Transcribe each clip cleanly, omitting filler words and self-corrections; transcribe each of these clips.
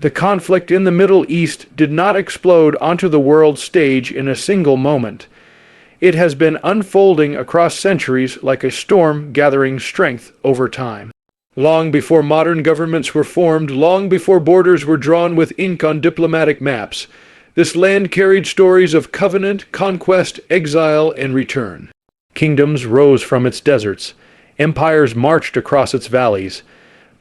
The conflict in the Middle East did not explode onto the world stage in a single moment. It has been unfolding across centuries like a storm gathering strength over time. Long before modern governments were formed, long before borders were drawn with ink on diplomatic maps, this land carried stories of covenant, conquest, exile, and return. Kingdoms rose from its deserts. Empires marched across its valleys.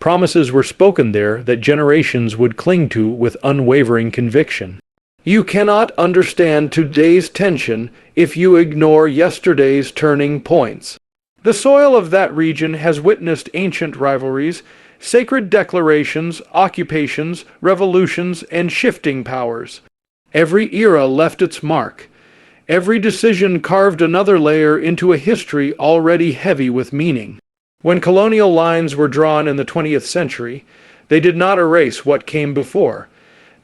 Promises were spoken there that generations would cling to with unwavering conviction. You cannot understand today's tension if you ignore yesterday's turning points. The soil of that region has witnessed ancient rivalries, sacred declarations, occupations, revolutions, and shifting powers. Every era left its mark. Every decision carved another layer into a history already heavy with meaning. When colonial lines were drawn in the 20th century, they did not erase what came before.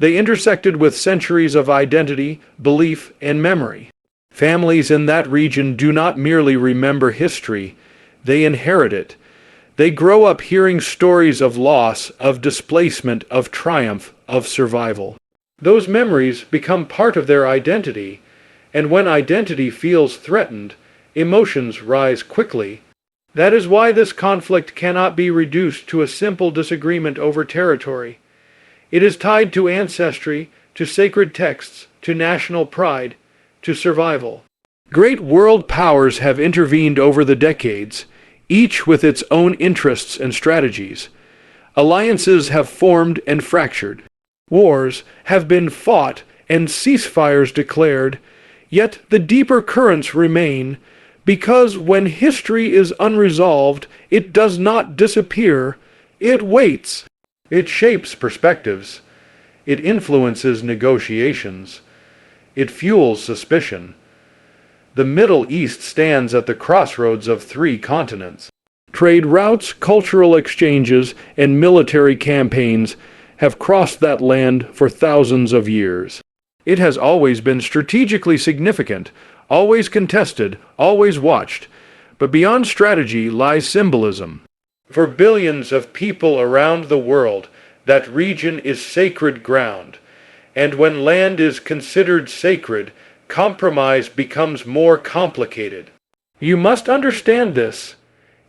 They intersected with centuries of identity, belief, and memory. Families in that region do not merely remember history, they inherit it. They grow up hearing stories of loss, of displacement, of triumph, of survival. Those memories become part of their identity, and when identity feels threatened, emotions rise quickly. That is why this conflict cannot be reduced to a simple disagreement over territory. It is tied to ancestry, to sacred texts, to national pride, to survival. Great world powers have intervened over the decades, each with its own interests and strategies. Alliances have formed and fractured. Wars have been fought and ceasefires declared, yet the deeper currents remain, because when history is unresolved, it does not disappear, it waits. It shapes perspectives. It influences negotiations. It fuels suspicion. The Middle East stands at the crossroads of 3 continents. Trade routes, cultural exchanges, and military campaigns have crossed that land for thousands of years. It has always been strategically significant, always contested, always watched, but beyond strategy lies symbolism. For billions of people around the world, that region is sacred ground, and when land is considered sacred, compromise becomes more complicated. You must understand this.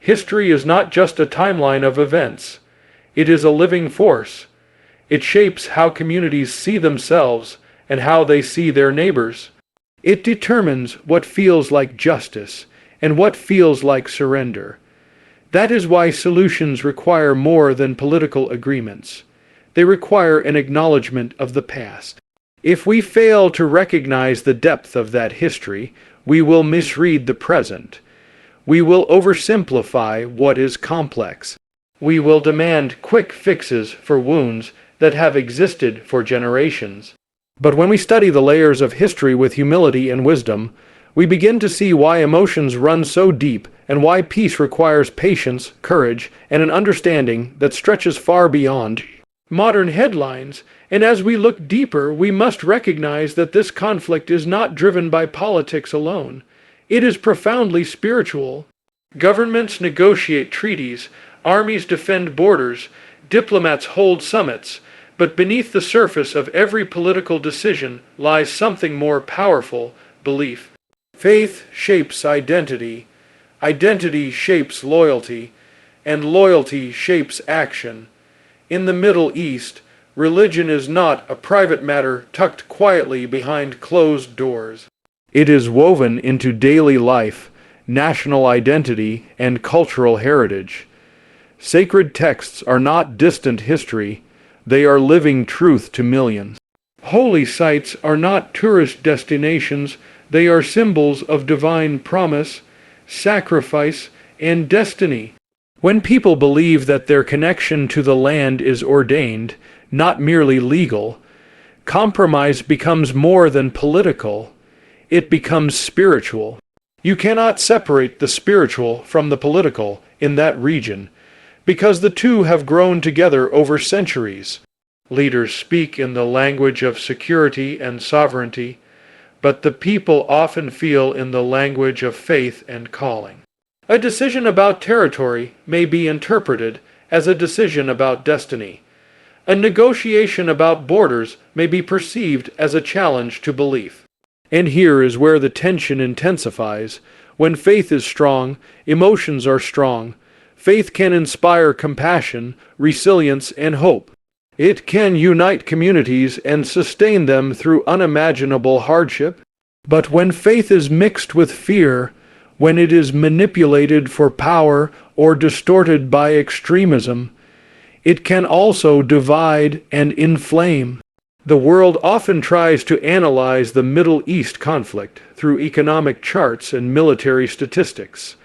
History is not just a timeline of events. It is a living force. It shapes how communities see themselves and how they see their neighbors. It determines what feels like justice and what feels like surrender. That is why solutions require more than political agreements. They require an acknowledgement of the past. If we fail to recognize the depth of that history, we will misread the present. We will oversimplify what is complex. We will demand quick fixes for wounds that have existed for generations. But when we study the layers of history with humility and wisdom, we begin to see why emotions run so deep and why peace requires patience, courage, and an understanding that stretches far beyond modern headlines. And as we look deeper, we must recognize that this conflict is not driven by politics alone. It is profoundly spiritual. Governments negotiate treaties, armies defend borders, diplomats hold summits, but beneath the surface of every political decision lies something more powerful: belief. Faith shapes identity, identity shapes loyalty, and loyalty shapes action. In the Middle East, religion is not a private matter tucked quietly behind closed doors. It is woven into daily life, national identity, and cultural heritage. Sacred texts are not distant history, they are living truth to millions. Holy sites are not tourist destinations, they are symbols of divine promise, sacrifice, and destiny. When people believe that their connection to the land is ordained, not merely legal, compromise becomes more than political, it becomes spiritual. You cannot separate the spiritual from the political in that region, because the two have grown together over centuries. Leaders speak in the language of security and sovereignty, but the people often feel in the language of faith and calling. A decision about territory may be interpreted as a decision about destiny. A negotiation about borders may be perceived as a challenge to belief. And here is where the tension intensifies. When faith is strong, emotions are strong. Faith can inspire compassion, resilience, and hope. It can unite communities and sustain them through unimaginable hardship. But when faith is mixed with fear, when it is manipulated for power or distorted by extremism, it can also divide and inflame. The world often tries to analyze the Middle East conflict through economic charts and military statistics.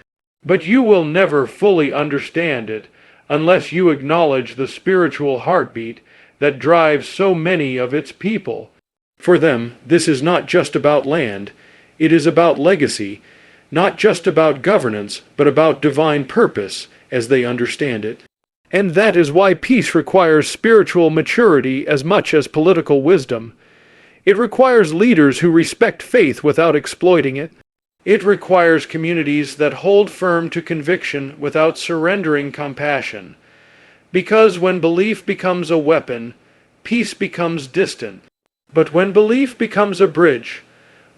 But you will never fully understand it unless you acknowledge the spiritual heartbeat that drives so many of its people. For them, this is not just about land, it is about legacy, not just about governance, but about divine purpose as they understand it. And that is why peace requires spiritual maturity as much as political wisdom. It requires leaders who respect faith without exploiting it. It requires communities that hold firm to conviction without surrendering compassion. Because when belief becomes a weapon, peace becomes distant. But when belief becomes a bridge,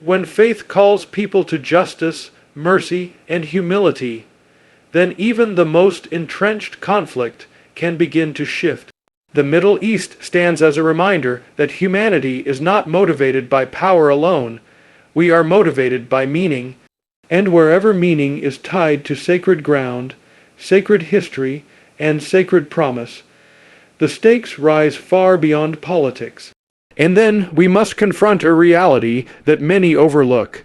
when faith calls people to justice, mercy, and humility, then even the most entrenched conflict can begin to shift. The Middle East stands as a reminder that humanity is not motivated by power alone. We are motivated by meaning, and wherever meaning is tied to sacred ground, sacred history, and sacred promise, the stakes rise far beyond politics. And then we must confront a reality that many overlook.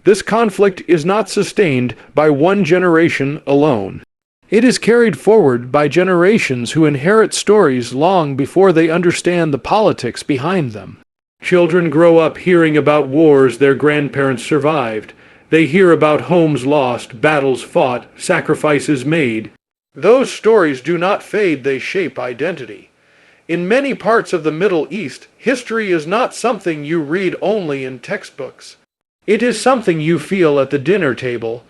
This conflict is not sustained by one generation alone. It is carried forward by generations who inherit stories long before they understand the politics behind them. Children grow up hearing about wars their grandparents survived. They hear about homes lost, battles fought, sacrifices made. Those stories do not fade, they shape identity. In many parts of the Middle East, history is not something you read only in textbooks. It is something you feel at the dinner table.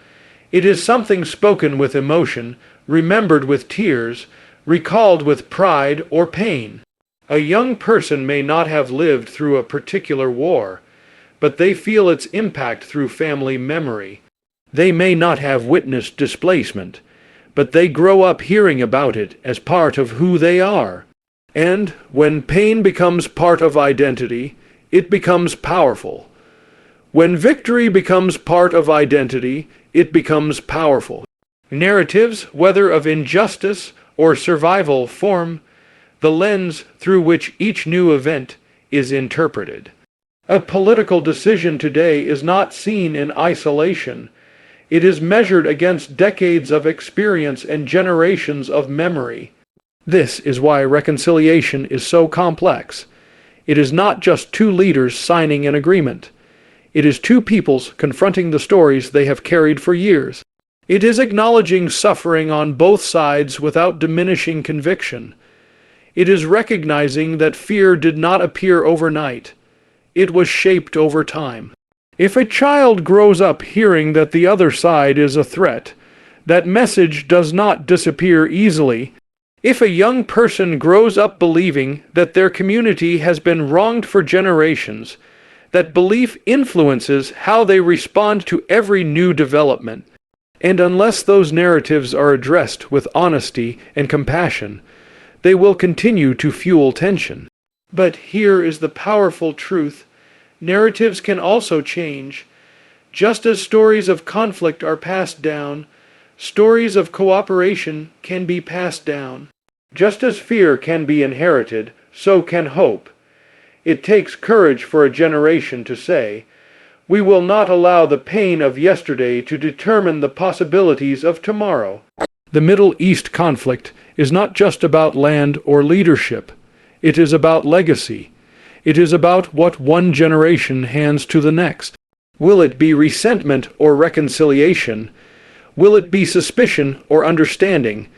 It is something spoken with emotion, remembered with tears, recalled with pride or pain. A young person may not have lived through a particular war, but they feel its impact through family memory. They may not have witnessed displacement, but they grow up hearing about it as part of who they are. And when pain becomes part of identity, it becomes powerful. When victory becomes part of identity, it becomes powerful. Narratives, whether of injustice or survival, form the lens through which each new event is interpreted. A political decision today is not seen in isolation. It is measured against decades of experience and generations of memory. This is why reconciliation is so complex. It is not just two leaders signing an agreement. It is two peoples confronting the stories they have carried for years. It is acknowledging suffering on both sides without diminishing conviction. It is recognizing that fear did not appear overnight. It was shaped over time. If a child grows up hearing that the other side is a threat, that message does not disappear easily. If a young person grows up believing that their community has been wronged for generations, that belief influences how they respond to every new development. And unless those narratives are addressed with honesty and compassion, they will continue to fuel tension. But here is the powerful truth. Narratives can also change. Just as stories of conflict are passed down, stories of cooperation can be passed down. Just as fear can be inherited, so can hope. It takes courage for a generation to say, "We will not allow the pain of yesterday to determine the possibilities of tomorrow." The Middle East conflict is not just about land or leadership. It is about legacy. It is about what one generation hands to the next. Will it be resentment or reconciliation? Will it be suspicion or understanding?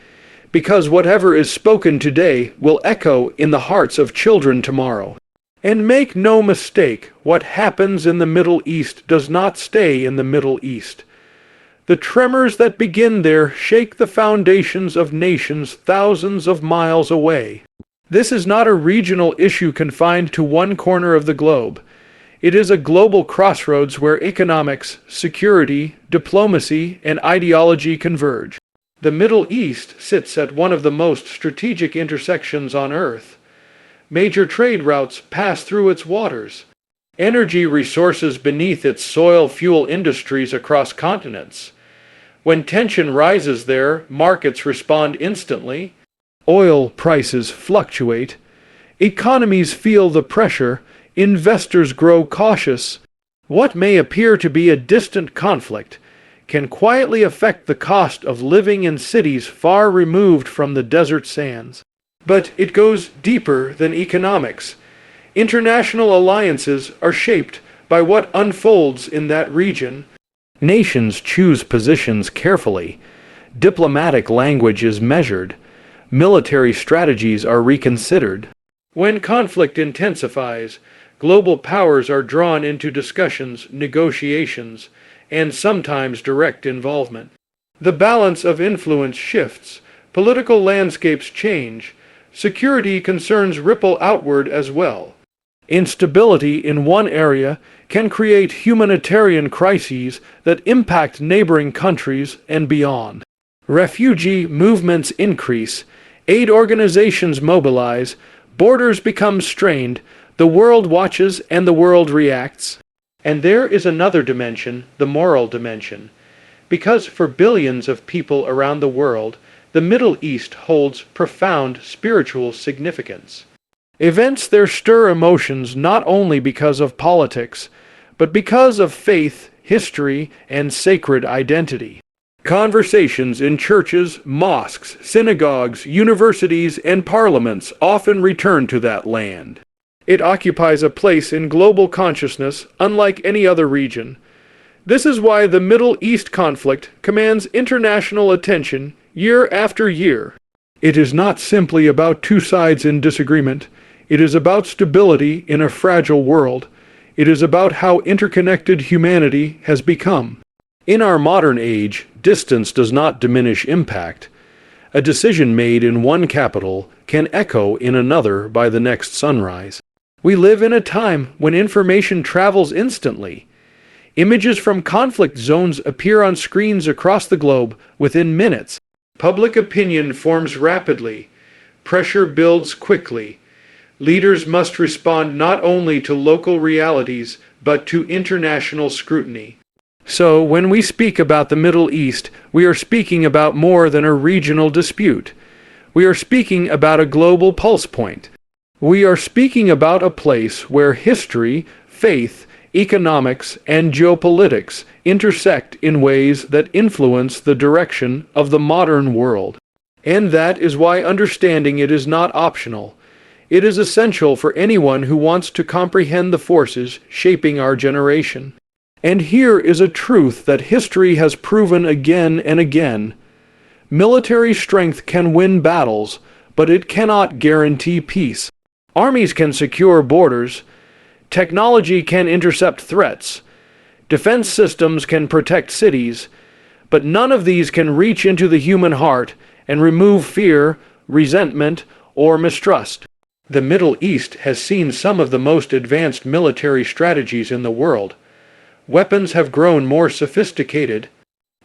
Because whatever is spoken today will echo in the hearts of children tomorrow. And make no mistake, what happens in the Middle East does not stay in the Middle East. The tremors that begin there shake the foundations of nations thousands of miles away. This is not a regional issue confined to one corner of the globe. It is a global crossroads where economics, security, diplomacy, and ideology converge. The Middle East sits at one of the most strategic intersections on Earth. Major trade routes pass through its waters. Energy resources beneath its soil fuel industries across continents. When tension rises there, markets respond instantly. Oil prices fluctuate. Economies feel the pressure. Investors grow cautious. What may appear to be a distant conflict can quietly affect the cost of living in cities far removed from the desert sands. But it goes deeper than economics. International alliances are shaped by what unfolds in that region. Nations choose positions carefully. Diplomatic language is measured. Military strategies are reconsidered. When conflict intensifies, global powers are drawn into discussions, negotiations, and sometimes direct involvement. The balance of influence shifts. Political landscapes change. Security concerns ripple outward as well. Instability in one area can create humanitarian crises that impact neighboring countries and beyond. Refugee movements increase, aid organizations mobilize, borders become strained, the world watches and the world reacts. And there is another dimension, the moral dimension. Because for billions of people around the world, the Middle East holds profound spiritual significance. Events there stir emotions not only because of politics, but because of faith, history, and sacred identity. Conversations in churches, mosques, synagogues, universities, and parliaments often return to that land. It occupies a place in global consciousness unlike any other region. This is why the Middle East conflict commands international attention year after year. It is not simply about two sides in disagreement. It is about stability in a fragile world. It is about how interconnected humanity has become. In our modern age, distance does not diminish impact. A decision made in one capital can echo in another by the next sunrise. We live in a time when information travels instantly. Images from conflict zones appear on screens across the globe within minutes. Public opinion forms rapidly. Pressure builds quickly. Leaders must respond not only to local realities, but to international scrutiny. So, when we speak about the Middle East, we are speaking about more than a regional dispute. We are speaking about a global pulse point. We are speaking about a place where history, faith, economics, and geopolitics intersect in ways that influence the direction of the modern world. And that is why understanding it is not optional. It is essential for anyone who wants to comprehend the forces shaping our generation. And here is a truth that history has proven again and again. Military strength can win battles, but it cannot guarantee peace. Armies can secure borders. Technology can intercept threats. Defense systems can protect cities. But none of these can reach into the human heart and remove fear, resentment, or mistrust. The Middle East has seen some of the most advanced military strategies in the world. Weapons have grown more sophisticated,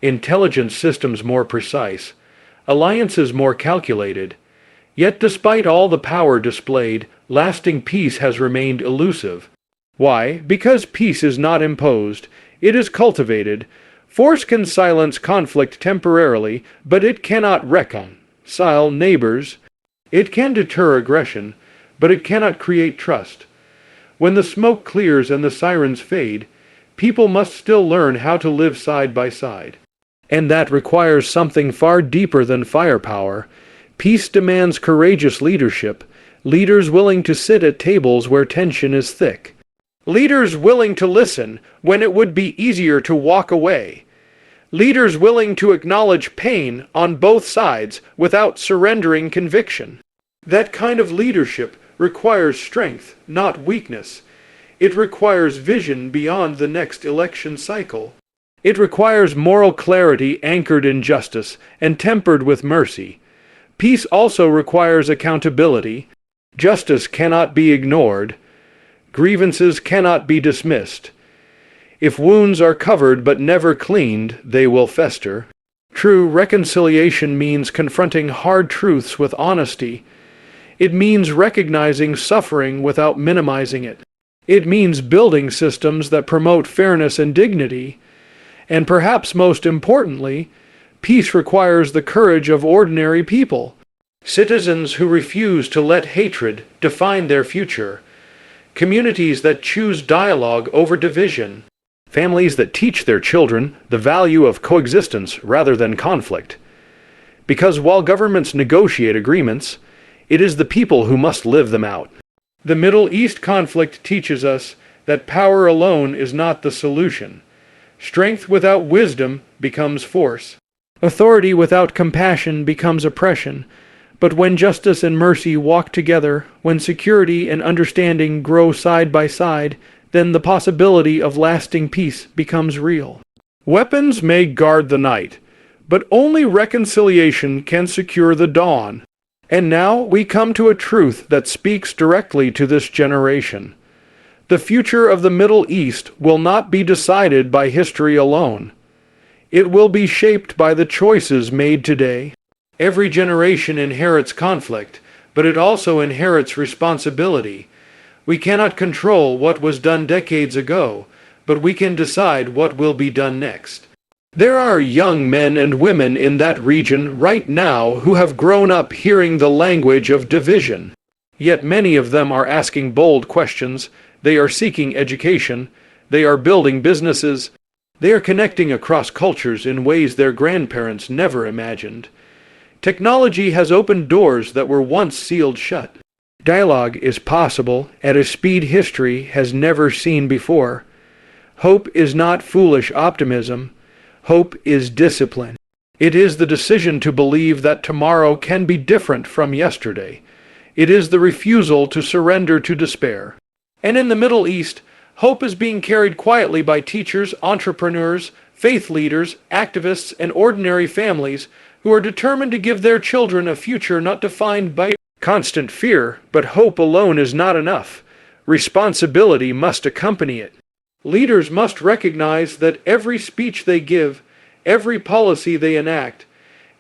intelligence systems more precise, alliances more calculated. Yet despite all the power displayed, lasting peace has remained elusive. Why? Because peace is not imposed, it is cultivated. Force can silence conflict temporarily, but it cannot reconcile neighbors. It can deter aggression, but it cannot create trust. When the smoke clears and the sirens fade, people must still learn how to live side by side. And that requires something far deeper than firepower. Peace demands courageous leadership, leaders willing to sit at tables where tension is thick. Leaders willing to listen when it would be easier to walk away. Leaders willing to acknowledge pain on both sides without surrendering conviction. That kind of leadership requires strength, not weakness. It requires vision beyond the next election cycle. It requires moral clarity anchored in justice and tempered with mercy. Peace also requires accountability. Justice cannot be ignored. Grievances cannot be dismissed. If wounds are covered but never cleaned, they will fester. True reconciliation means confronting hard truths with honesty. It means recognizing suffering without minimizing it. It means building systems that promote fairness and dignity. And perhaps most importantly, peace requires the courage of ordinary people. Citizens who refuse to let hatred define their future. Communities that choose dialogue over division. Families that teach their children the value of coexistence rather than conflict. Because while governments negotiate agreements, it is the people who must live them out. The Middle East conflict teaches us that power alone is not the solution. Strength without wisdom becomes force. Authority without compassion becomes oppression. But when justice and mercy walk together, when security and understanding grow side by side, then the possibility of lasting peace becomes real. Weapons may guard the night, but only reconciliation can secure the dawn. And now we come to a truth that speaks directly to this generation. The future of the Middle East will not be decided by history alone. It will be shaped by the choices made today. Every generation inherits conflict, but it also inherits responsibility. We cannot control what was done decades ago, but we can decide what will be done next. There are young men and women in that region right now who have grown up hearing the language of division. Yet many of them are asking bold questions. They are seeking education. They are building businesses. They are connecting across cultures in ways their grandparents never imagined. Technology has opened doors that were once sealed shut. Dialogue is possible at a speed history has never seen before. Hope is not foolish optimism. Hope is discipline. It is the decision to believe that tomorrow can be different from yesterday. It is the refusal to surrender to despair. And in the Middle East, hope is being carried quietly by teachers, entrepreneurs, faith leaders, activists, and ordinary families who are determined to give their children a future not defined by constant fear, but hope alone is not enough. Responsibility must accompany it. Leaders must recognize that every speech they give, every policy they enact,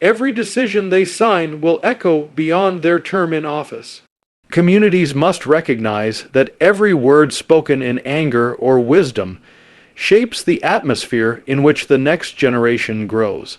every decision they sign will echo beyond their term in office. Communities must recognize that every word spoken in anger or wisdom shapes the atmosphere in which the next generation grows.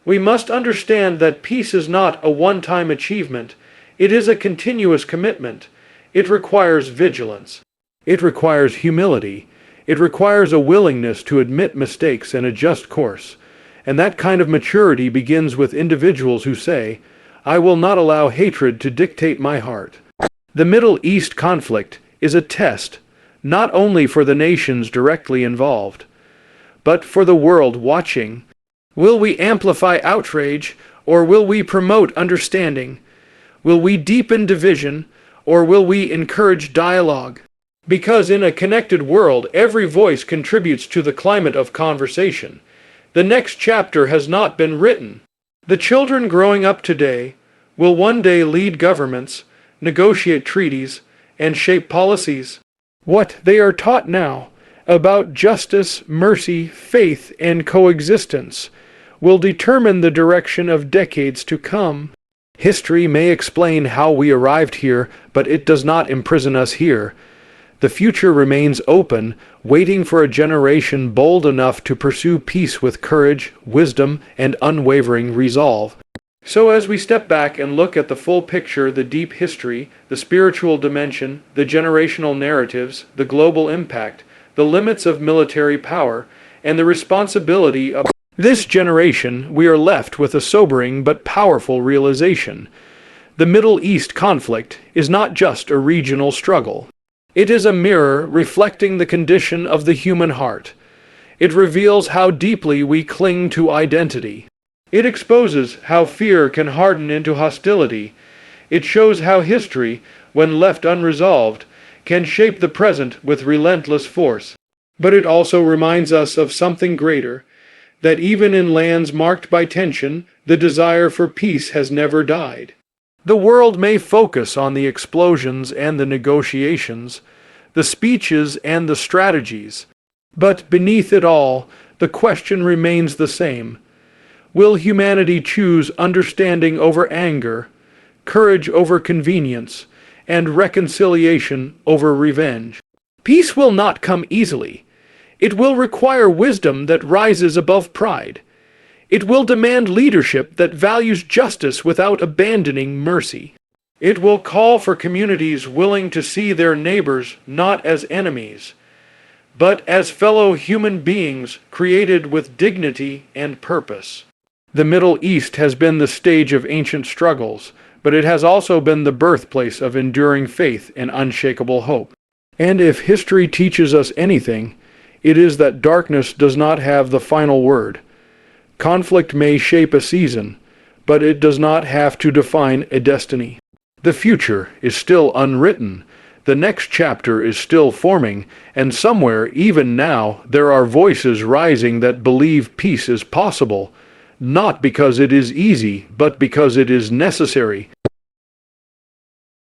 We must understand that peace is not a one-time achievement. It is a continuous commitment. It requires vigilance. It requires humility. It requires a willingness to admit mistakes and adjust course. And that kind of maturity begins with individuals who say, "I will not allow hatred to dictate my heart." The Middle East conflict is a test, not only for the nations directly involved, but for the world watching. Will we amplify outrage, or will we promote understanding? Will we deepen division, or will we encourage dialogue? Because in a connected world, every voice contributes to the climate of conversation. The next chapter has not been written. The children growing up today will one day lead governments, negotiate treaties, and shape policies. What they are taught now about justice, mercy, faith, and coexistence will determine the direction of decades to come. History may explain how we arrived here, but it does not imprison us here. The future remains open, waiting for a generation bold enough to pursue peace with courage, wisdom, and unwavering resolve. So as we step back and look at the full picture, the deep history, the spiritual dimension, the generational narratives, the global impact, the limits of military power, and the responsibility of this generation, we are left with a sobering but powerful realization. The Middle East conflict is not just a regional struggle. It is a mirror reflecting the condition of the human heart. It reveals how deeply we cling to identity. It exposes how fear can harden into hostility. It shows how history, when left unresolved, can shape the present with relentless force. But it also reminds us of something greater, that even in lands marked by tension, the desire for peace has never died. The world may focus on the explosions and the negotiations, the speeches and the strategies, but beneath it all, the question remains the same. Will humanity choose understanding over anger, courage over convenience, and reconciliation over revenge? Peace will not come easily. It will require wisdom that rises above pride. It will demand leadership that values justice without abandoning mercy. It will call for communities willing to see their neighbors not as enemies, but as fellow human beings created with dignity and purpose. The Middle East has been the stage of ancient struggles, but it has also been the birthplace of enduring faith and unshakable hope. And if history teaches us anything, it is that darkness does not have the final word. Conflict may shape a season, but it does not have to define a destiny. The future is still unwritten. The next chapter is still forming, and somewhere, even now, there are voices rising that believe peace is possible, not because it is easy, but because it is necessary.